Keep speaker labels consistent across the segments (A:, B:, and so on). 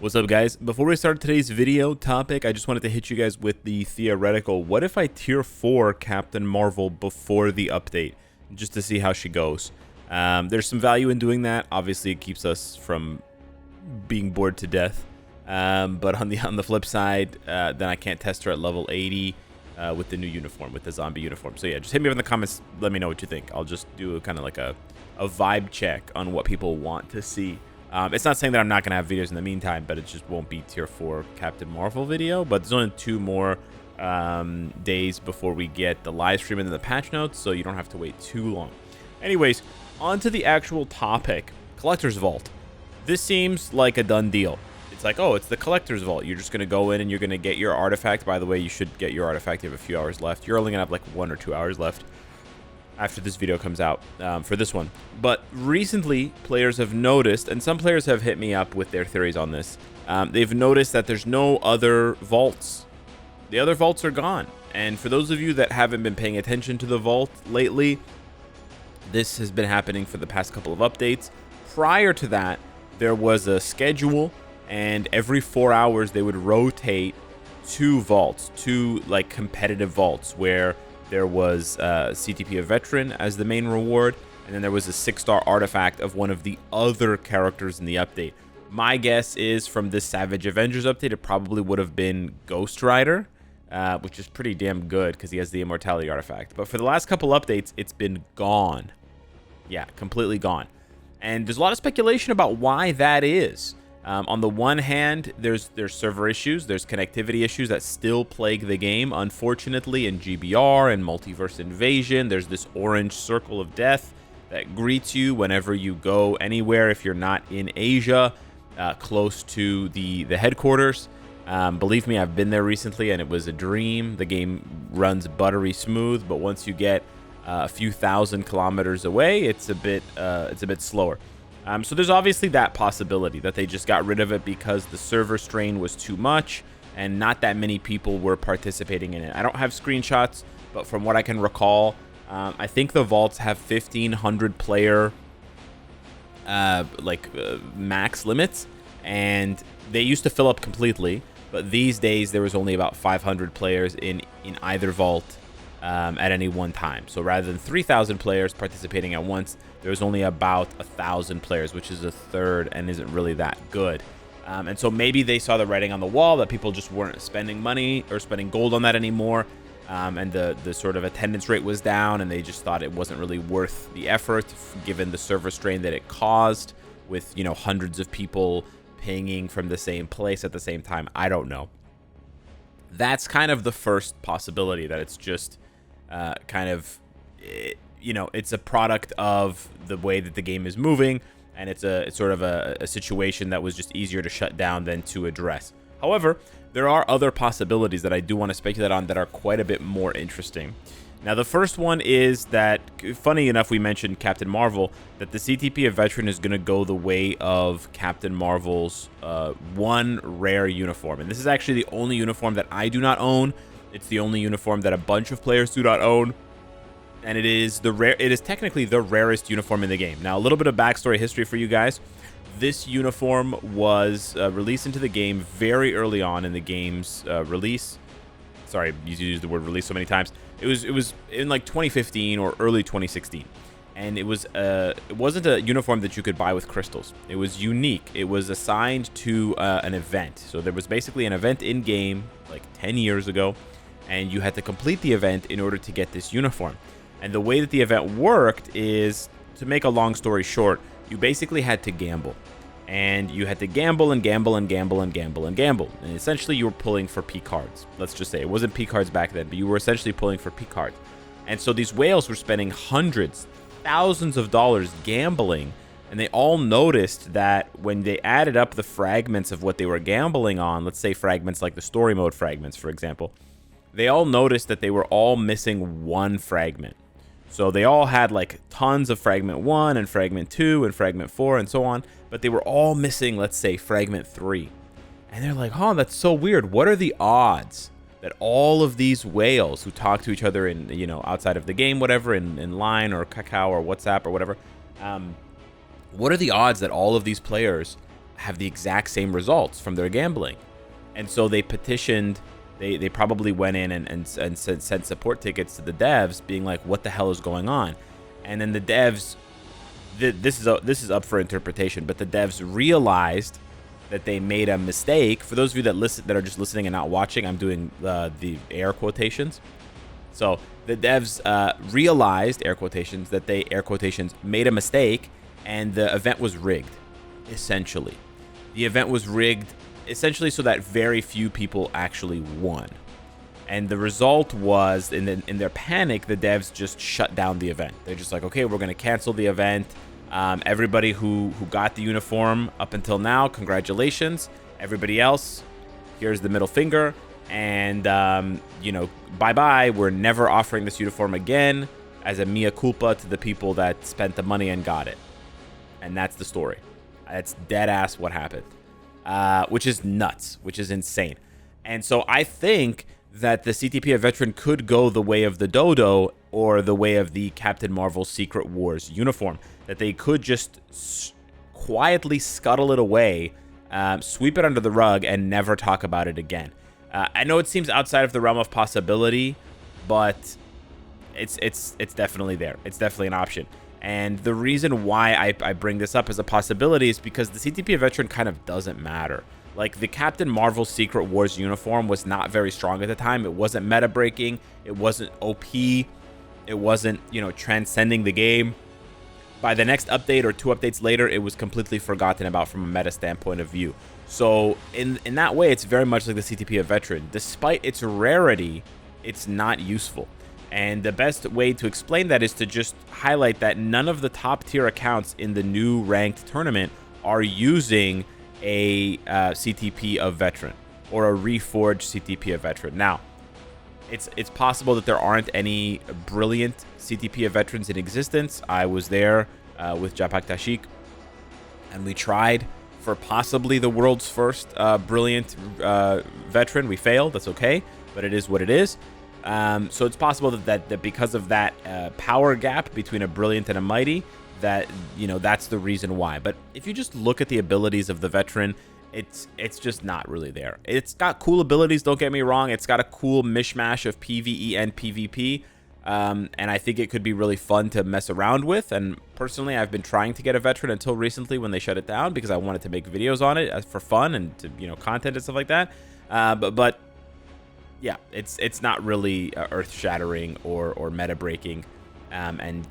A: What's up, guys? Before we start today's video topic, I just wanted to hit you guys with the theoretical, what if I tier 4 Captain Marvel before the update, just to see how she goes. There's some value in doing that. Obviously, it keeps us from being bored to death. But on the flip side, then I can't test her at level 80 with the new uniform, with the zombie uniform. So yeah, just hit me up in the comments. Let me know what you think. I'll just do kind of like a vibe check on what people want to see. It's not saying that I'm not going to have videos in the meantime, but it just won't be tier 4 Captain Marvel video. But there's only 2 more days before we get the live stream and then the patch notes, so you don't have to wait too long. Anyways, on to the actual topic. Collector's Vault. This seems like a done deal. It's like, oh, it's the Collector's Vault. You're just going to go in and you're going to get your artifact. By the way, you should get your artifact. You have a few hours left. You're only going to have like 1 or 2 hours left after this video comes out for this one. But recently, players have noticed, and some players have hit me up with their theories on this. They've noticed that there's no other vaults. The other vaults are gone. And for those of you that haven't been paying attention to the vault lately, this has been happening for the past couple of updates. Prior to that, there was a schedule, and every 4 hours they would rotate 2 vaults, 2 like competitive vaults, where there was CTP of Veteran as the main reward, and then there was a 6-star artifact of one of the other characters in the update. My guess is from this Savage Avengers update, it probably would have been Ghost Rider, which is pretty damn good because he has the immortality artifact. But for the last couple updates, it's been gone. Yeah, completely gone. And there's a lot of speculation about why that is. On the one hand, there's server issues, there's connectivity issues that still plague the game. Unfortunately, in GBR and Multiverse Invasion, there's this orange circle of death that greets you whenever you go anywhere if you're not in Asia, close to the headquarters. Believe me, I've been there recently, and it was a dream. The game runs buttery smooth, but once you get a few thousand kilometers away, it's a bit slower. So there's obviously that possibility that they just got rid of it because the server strain was too much and not that many people were participating in it. I don't have screenshots, but from what I can recall, I think the vaults have 1,500 player max limits, and they used to fill up completely, but these days there was only about 500 players in either vault at any one time. So rather than 3,000 players participating at once, there's only about 1,000 players, which is a third and isn't really that good. And so maybe they saw the writing on the wall that people just weren't spending money or spending gold on that anymore, and the sort of attendance rate was down, and they just thought it wasn't really worth the effort given the server strain that it caused with, you know, hundreds of people pinging from the same place at the same time. I don't know. That's kind of the first possibility, that it's just it's a product of the way that the game is moving, and it's sort of a situation that was just easier to shut down than to address. However, there are other possibilities that I do want to speculate on that are quite a bit more interesting. Now, the first one is that, funny enough, we mentioned Captain Marvel, that the CTP of Veteran is going to go the way of Captain Marvel's one rare uniform. And this is actually the only uniform that I do not own. It's the only uniform that a bunch of players do not own. And it is technically the rarest uniform in the game. Now, a little bit of backstory history for you guys. This uniform was released into the game very early on in the game's release. Sorry, you used the word release so many times. It was in like 2015 or early 2016, and it wasn't a uniform that you could buy with crystals. It was unique. It was assigned to an event. So there was basically an event in game like 10 years ago, and you had to complete the event in order to get this uniform. And the way that the event worked is, to make a long story short, you basically had to gamble. And you had to gamble and gamble and gamble and gamble and gamble. And essentially you were pulling for P cards. Let's just say it wasn't P cards back then, but you were essentially pulling for P cards. And so these whales were spending hundreds, thousands of dollars gambling. And they all noticed that when they added up the fragments of what they were gambling on, let's say fragments like the story mode fragments, for example, they all noticed that they were all missing one fragment. So they all had like tons of fragment 1 and fragment 2 and fragment 4 and so on, but they were all missing, let's say, fragment 3. And they're like, oh, that's so weird. What are the odds that all of these whales who talk to each other in, you know, outside of the game, whatever, in line or Kakao or WhatsApp or whatever, what are the odds that all of these players have the exact same results from their gambling. And so they petitioned, they probably went in and sent support tickets to the devs being like, what the hell is going on? And then the devs, this is up for interpretation, but the devs realized that they made a mistake. For those of you that are just listening and not watching, I'm doing the air quotations. So the devs realized, air quotations, that they, air quotations, made a mistake, and the event was rigged, essentially. The event was rigged essentially so that very few people actually won. And the result was, in their panic, the devs just shut down the event. They're just like, okay, we're going to cancel the event. Everybody who got the uniform up until now, congratulations. Everybody else, here's the middle finger. And, bye-bye. We're never offering this uniform again, as a mea culpa to the people that spent the money and got it. And that's the story. That's dead ass what happened, which is nuts, which is insane. And so I think that the CTP of Veteran could go the way of the Dodo or the way of the Captain Marvel Secret Wars uniform, that they could just quietly scuttle it away, sweep it under the rug, and never talk about it again. I know it seems outside of the realm of possibility, but it's definitely there. It's definitely an option. And the reason why I bring this up as a possibility is because the CTP of Veteran kind of doesn't matter. Like, the Captain Marvel Secret Wars uniform was not very strong at the time. It wasn't meta breaking. It wasn't OP. It wasn't, transcending the game. By the next update or 2 updates later, it was completely forgotten about from a meta standpoint of view. So in that way, it's very much like the CTP of Veteran. Despite its rarity, it's not useful. And the best way to explain that is to just highlight that none of the top tier accounts in the new ranked tournament are using a CTP of Veteran or a reforged CTP of Veteran. Now, it's possible that there aren't any brilliant CTP of Veterans in existence. I was there with Japak Tashik, and we tried for possibly the world's first brilliant veteran. We failed. That's okay, but it is what it is. So it's possible that because of that power gap between a brilliant and a mighty, that that's the reason why. But if you just look at the abilities of the veteran, it's just not really there. It's got cool abilities, don't get me wrong. It's got a cool mishmash of PvE and PvP, and I think it could be really fun to mess around with. And personally, I've been trying to get a veteran until recently when they shut it down, because I wanted to make videos on it for fun and to, content and stuff like that. But yeah, it's not really earth-shattering or meta-breaking, and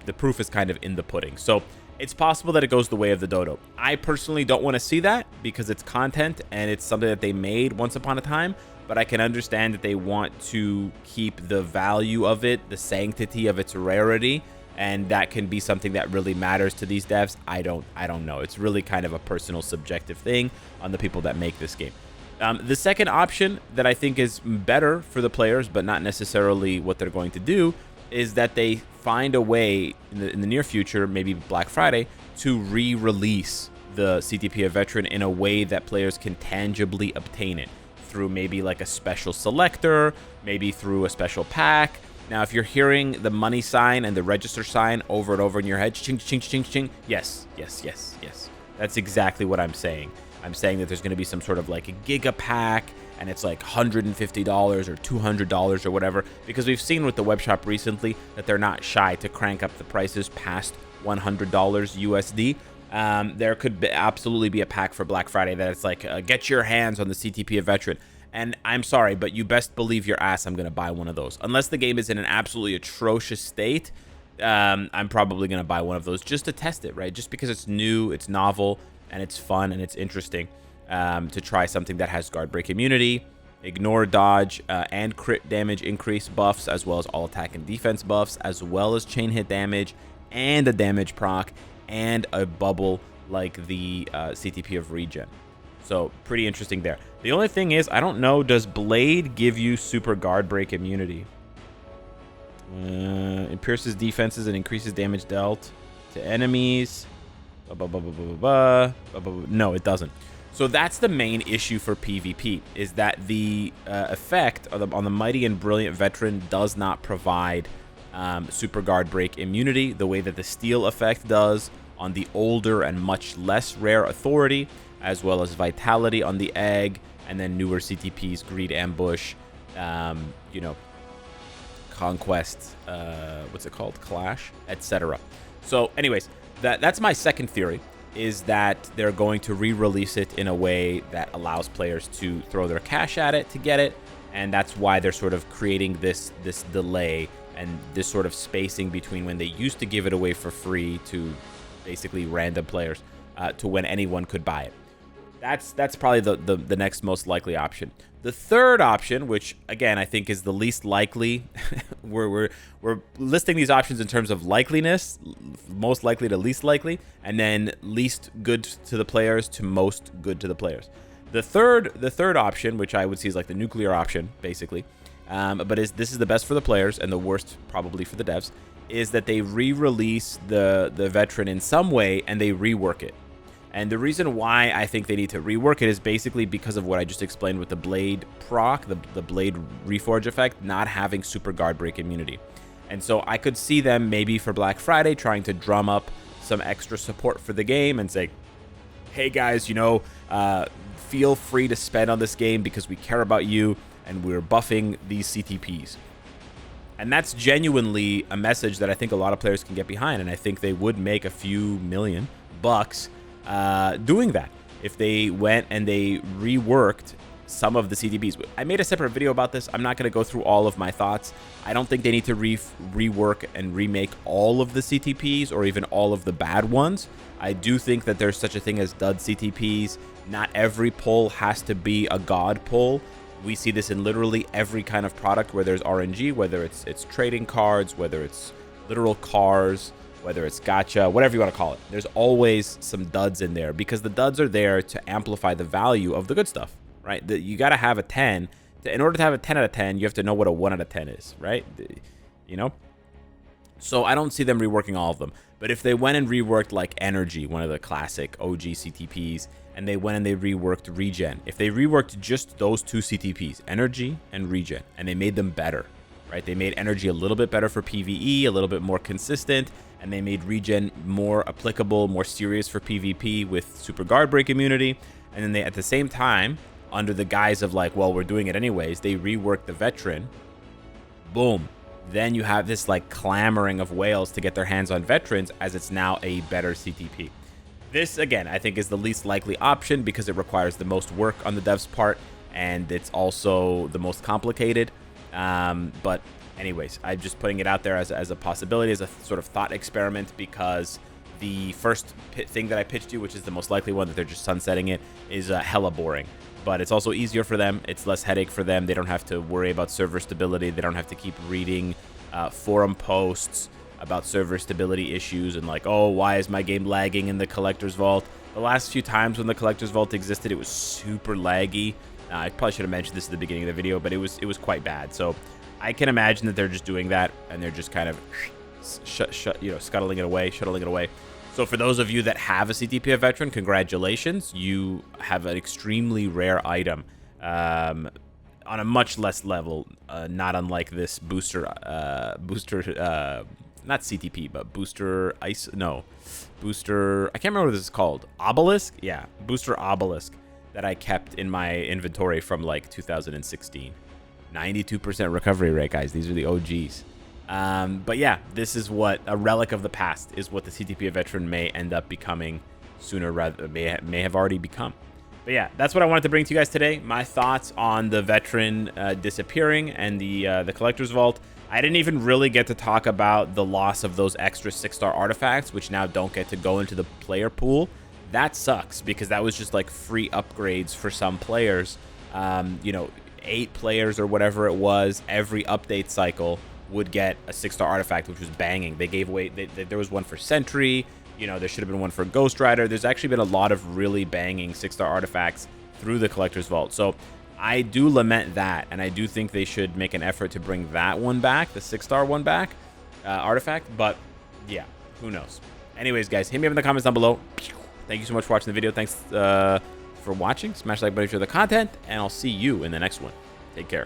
A: the proof is kind of in the pudding. So it's possible that it goes the way of the Dodo. I personally don't want to see that, because it's content and it's something that they made once upon a time, but I can understand that they want to keep the value of it, the sanctity of its rarity, and that can be something that really matters to these devs. I don't know. It's really kind of a personal, subjective thing on the people that make this game. The second option that I think is better for the players, but not necessarily what they're going to do, is that they find a way in the near future, maybe Black Friday, to re-release the CTP of Veteran in a way that players can tangibly obtain it through maybe like a special selector, maybe through a special pack. Now, if you're hearing the money sign and the register sign over and over in your head, ching, ching, ching, ching, yes. That's exactly what I'm saying. I'm saying that there's going to be some sort of like a giga pack, and it's like $150 or $200 or whatever, because we've seen with the web shop recently that they're not shy to crank up the prices past $100 USD. There could absolutely be a pack for Black Friday that it's like, get your hands on the CTP of Veteran. And I'm sorry, but you best believe your ass I'm going to buy one of those. Unless the game is in an absolutely atrocious state, I'm probably going to buy one of those just to test it, right? Just because it's new, it's novel, and it's fun and it's interesting to try something that has guard break immunity, ignore, dodge, and crit damage increase buffs, as well as all attack and defense buffs, as well as chain hit damage and a damage proc and a bubble like the CTP of regen. So pretty interesting there. The only thing is, I don't know, does Blade give you super guard break immunity? It pierces defenses and increases damage dealt to enemies. No, it doesn't. So that's the main issue for PvP, is that the effect on the Mighty and Brilliant Veteran does not provide super guard break immunity the way that the Steel effect does, on the older and much less rare Authority, as well as Vitality on the Egg, and then newer CTPs, Greed, Ambush, you know, Conquest, what's it called? Clash, etc. So anyways, that's my second theory, is that they're going to re-release it in a way that allows players to throw their cash at it to get it, and that's why they're sort of creating this delay and this sort of spacing between when they used to give it away for free to basically random players to when anyone could buy it. That's probably the next most likely option. The third option, which again I think is the least likely, we're listing these options in terms of likeliness, most likely to least likely, and then least good to the players to most good to the players. The third option, which I would see is like the nuclear option, basically, but this is the best for the players and the worst probably for the devs, is that they re-release the veteran in some way and they rework it. And the reason why I think they need to rework it is basically because of what I just explained with the Blade proc, the Blade Reforge effect, not having super guard break immunity. And so I could see them maybe for Black Friday trying to drum up some extra support for the game and say, hey guys, you know, feel free to spend on this game because we care about you and we're buffing these CTPs. And that's genuinely a message that I think a lot of players can get behind, and I think they would make a few $million doing that if they went and they reworked some of the CTPs. I made a separate video about this. I'm not going to go through all of my thoughts. I don't think they need to rework and remake all of the CTPs or even all of the bad ones. I do think that there's such a thing as dud CTPs. Not every pull has to be a god pull. We see this in literally every kind of product where there's RNG, whether it's trading cards, whether it's literal cars, whether it's gacha, whatever you want to call it. There's always some duds in there because the duds are there to amplify the value of the good stuff, right? You got to have a 10. In order to have a 10 out of 10, you have to know what a 1 out of 10 is, right? You know? So I don't see them reworking all of them. But if they went and reworked like Energy, one of the classic OG CTPs, and they went and they reworked Regen, if they reworked just those two CTPs, Energy and Regen, and they made them better, right? They made Energy a little bit better for PvE, a little bit more consistent, and they made Regen more applicable, more serious for PvP with super guard break immunity. And then they, at the same time, under the guise of like, well, we're doing it anyways, they reworked the Veteran. Boom. Then you have this like clamoring of whales to get their hands on Veterans, as it's now a better CTP. This, again, I think is the least likely option because it requires the most work on the devs' part, and it's also the most complicated. But anyways, I'm just putting it out there as a possibility, as a sort of thought experiment, because the first thing that I pitched you, which is the most likely one, that they're just sunsetting it, is hella boring. But it's also easier for them. It's less headache for them. They don't have to worry about server stability. They don't have to keep reading forum posts about server stability issues and like, oh, why is my game lagging in the Collector's Vault? The last few times when the Collector's Vault existed, it was super laggy. I probably should have mentioned this at the beginning of the video, but it was quite bad. So I can imagine that they're just doing that and they're just kind of shuttling it away. So for those of you that have a CTP of Veteran, congratulations. You have an extremely rare item on a much less level, not unlike this booster, not CTP, but booster ice. No, booster. I can't remember what this is called. Obelisk? Yeah, booster obelisk that I kept in my inventory from like 2016. 92% recovery rate, guys. These are the OGs. But yeah, this is what a relic of the past is, what the CTP of Veteran may end up becoming sooner rather may have already become. But yeah, that's what I wanted to bring to you guys today. My thoughts on the Veteran disappearing and the Collector's Vault. I didn't even really get to talk about the loss of those extra 6-star artifacts, which now don't get to go into the player pool. That sucks because that was just like free upgrades for some players. You know, 8 players or whatever it was, every update cycle would get a 6-star artifact, which was banging. They gave away, there was one for Sentry, you know, there should have been one for Ghost Rider. There's actually been a lot of really banging 6-star artifacts through the Collector's Vault. So I do lament that, and I do think they should make an effort to bring that one back, the 6-star one back, artifact. But yeah, who knows? Anyways, guys, hit me up in the comments down below. Thank you so much for watching the video. Thanks for watching. Smash the like button for the content, and I'll see you in the next one. Take care.